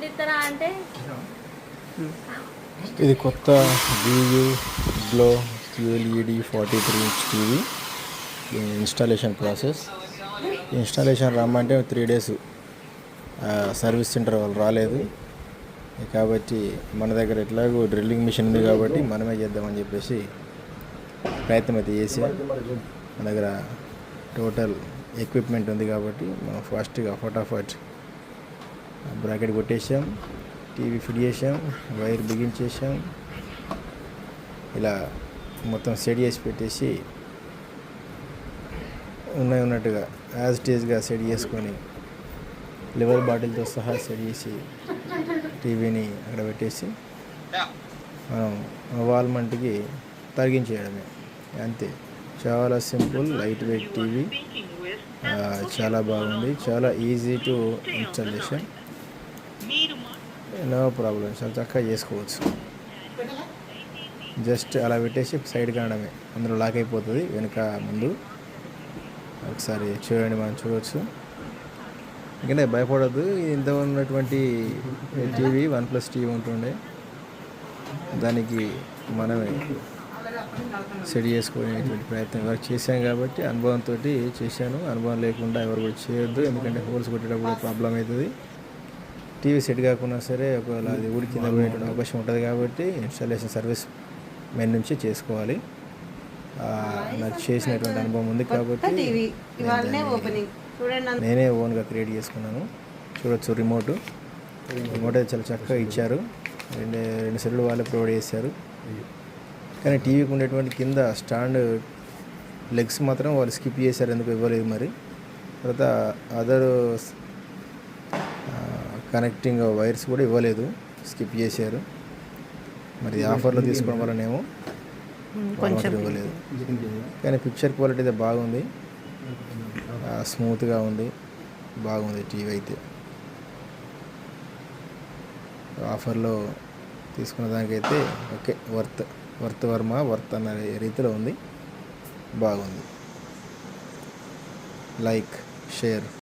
పిండి ఇస్తారా అంటే ఇది కొత్త Vu Glow QLED 43 inch TV installation process. Installation రమ్మంటే 3 days సర్వీస్ సెంటర్ వాళ్ళు రాలేదు కాబట్టి మన దగ్గర ఎట్లాగో డ్రిల్లింగ్ మిషన్ ఉంది కాబట్టి మనమే చేద్దామని చెప్పేసి ప్రయత్నం అయితే చేసి మన దగ్గర టోటల్ ఎక్విప్మెంట్ ఉంది కాబట్టి మనం ఫాస్ట్గా ఫటాఫట్ బ్రాకెట్ కొట్టేసాం, టీవీ ఫిట్ చేసాం, వైర్ బిగించేసాం, ఇలా మొత్తం సెట్ చేసి పెట్టేసి ఉన్నట్టుగా యాజ్ ఇట్ ఈజ్గా సెట్ చేసుకొని లివర్ బాటిల్తో సహా సెట్ చేసి టీవీని అక్కడ పెట్టేసి మనం వాల్మంట్కి తరిగించేయడమే, అంతే. చాలా సింపుల్, లైట్ వెయిట్ టీవీ, చాలా బాగుంది, చాలా easy to installation, no problem, చాలా చక్కగా చేసుకోవచ్చు. జస్ట్ అలా పెట్టేసి సైడ్ కానడమే, అందులో లాక్ అయిపోతుంది వెనుక ముందు. ఒకసారి చూడండి, మనం చూడవచ్చు. ఎందుకంటే భయపడద్దు, ఇంత ఉన్నటువంటి టీవీ OnePlus టీవీ ఉంటుండే, దానికి మనమే సెట్ చేసుకునేటువంటి ప్రయత్నం వర్క్ చేశాం కాబట్టి అనుభవంతో చేశాను. అనుభవం లేకుండా ఎవరు కూడా చేయొద్దు, ఎందుకంటే హోల్స్ కొట్టేటప్పుడు ప్రాబ్లం అవుతుంది. టీవీ సెట్ కాకున్నా సరే ఒకవేళ అది ఊడి కింద పోయేటువంటి అవకాశం ఉంటుంది కాబట్టి ఇన్స్టాలేషన్ సర్వీస్ మెయిన్ నుంచి చేసుకోవాలి. నాకు చేసినటువంటి అనుభవం ఉంది కాబట్టి నేనే ఓన్గా క్రియేట్ చేసుకున్నాను. చూడొచ్చు, రిమోట్ అయితే చాలా చక్కగా ఇచ్చారు. రెండు సెల్లు వాళ్ళే ప్రొవైడ్ చేశారు. కానీ టీవీకి ఉండేటువంటి కింద స్టాండ్ లెగ్స్ మాత్రం వాళ్ళు స్కిప్ చేశారు, ఎందుకు ఇవ్వలేదు మరి. తర్వాత అదర్ కనెక్టింగ్ వైర్స్ కూడా ఇవ్వలేదు, స్కిప్ చేశారు. మరి ఆఫర్లో తీసుకోవడం వల్లనేమో కొంచెం ఇవ్వలేదు. కానీ పిక్చర్ క్వాలిటీ అయితే బాగుంది, స్మూత్గా ఉంది, బాగుంది టీవీ అయితే. ఆఫర్లో తీసుకున్న దానికైతే ఓకే, వర్త్ అన్న రీతిలో ఉంది, బాగుంది. Like, share.